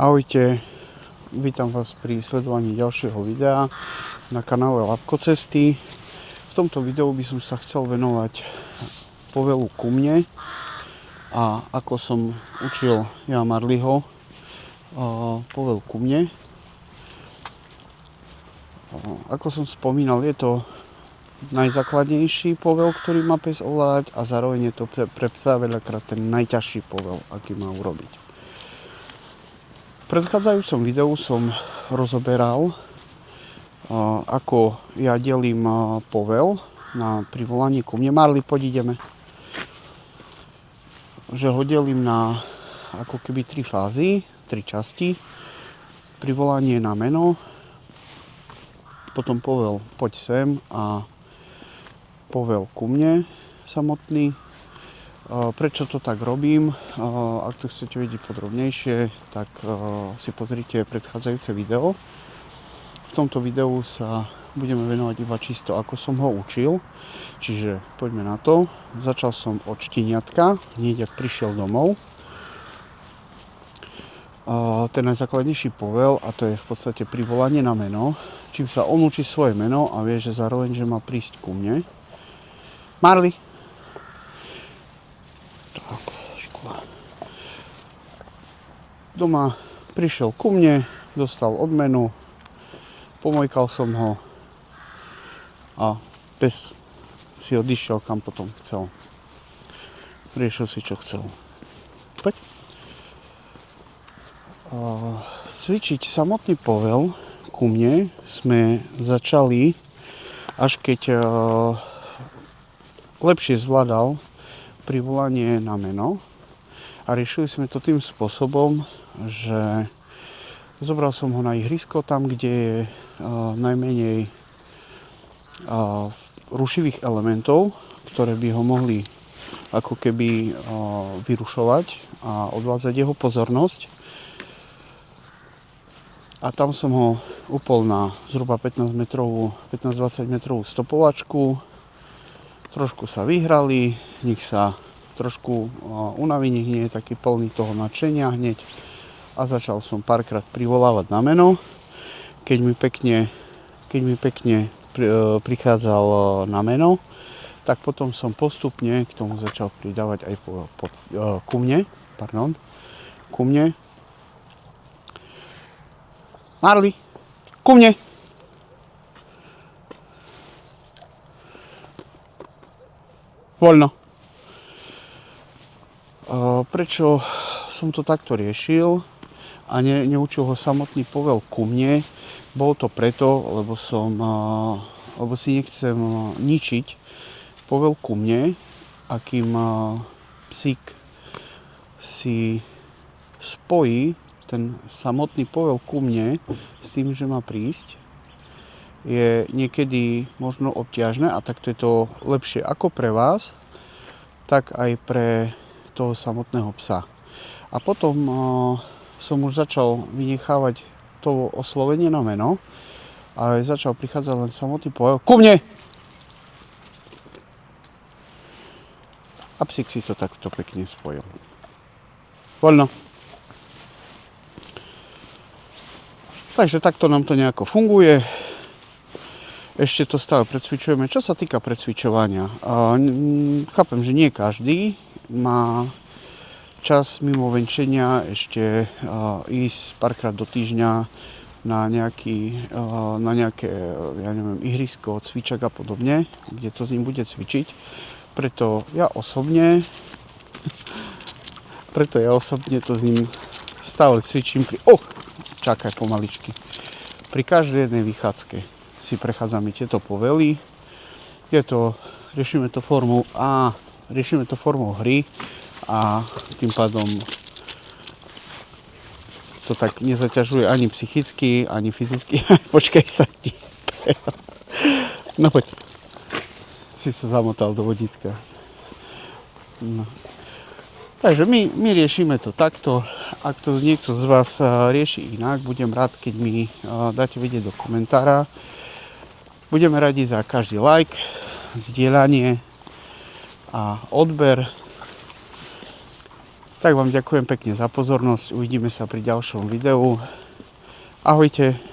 Ahojte, vítam vás pri sledovaní ďalšieho videa na kanále Labko cesty. V tomto videu by som sa chcel venovať povelu ku mne a ako som učil ja Marliho povel ku mne. Ako som spomínal, je to najzákladnejší povel, ktorý má pes ovládať a zároveň je to pre psa veľakrát ten najťažší povel, aký má urobiť. V predchádzajúcom videu som rozoberal, ako ja delím povel na privolanie ku mne. Marli, poď ideme. Že ho delím na ako keby 3 fázy, 3 časti. Privolanie na meno, potom povel poď sem a povel ku mne samotný. Prečo to tak robím? Ak to chcete vedieť podrobnejšie, tak si pozrite predchádzajúce video. V tomto videu sa budeme venovať iba čisto, ako som ho učil. Čiže poďme na to. Začal som od šteniatka, hneď ak prišiel domov. Ten najzákladnejší povel, a to je v podstate privolanie na meno. Čím sa on učí svoje meno a vie, že zároveň, že má prísť ku mne. Marli! Doma prišiel ku mne, dostal odmenu, pomojkal som ho a pes si odišiel kam potom chcel. Riešil si, čo chcel. Poď. Cvičiť samotný povel ku mne sme začali, až keď lepšie zvládal privolanie na meno. A riešili sme to tým spôsobom, že zobral som ho na ihrisko, tam, kde je najmenej rušivých elementov, ktoré by ho mohli ako keby vyrušovať a odvádzať jeho pozornosť. A tam som ho upol na zhruba 15-20 metrovú stopovačku. Trošku sa vyhrali, nech sa trošku unaví, nech nie je taký plný toho nadšenia hneď. A začal som párkrát privolávať na meno. Keď mi pekne prichádzal na meno, tak potom som postupne k tomu začal pridávať aj ku mne. Ku mne. Marli, ku mne! Voľno. Prečo som to takto riešil a neučil ho samotný povel ku mne? Bolo to preto, lebo si nechcem ničiť povel ku mne, akým psík si spojí ten samotný povel ku mne s tým, že má prísť, je niekedy možno obťažné, a takto je to lepšie ako pre vás, tak aj pre toho samotného psa. A potom som už začal vynechávať to oslovenie na meno a začal prichádzať len samotný povel ku mne! A psík si to takto pekne spojil. Voľno. Takže takto nám to nejako funguje. Ešte to stále precvičujeme. Čo sa týka precvičovania, chápem, že nie každý má čas mimo venčenia ešte ísť párkrát do týždňa na nejaké ihrisko, cvičak a podobne, kde to s ním bude cvičiť. Preto ja osobne to s ním stále cvičím čakaj pomaličky. Pri každej jednej vychádzke si prechádzame tieto povely. Riešime to formou hry a tým pádom to tak nezaťažuje ani psychicky, ani fyzicky. Počkaj sa ti. No poď. Si sa zamotal do vodítka. No. Takže my riešime to takto. Ak to niekto z vás rieši inak, budem rád, keď mi dáte vedieť do komentára. Budeme radi za každý like, zdieľanie a odber. Tak vám ďakujem pekne za pozornosť, uvidíme sa pri ďalšom videu. Ahojte.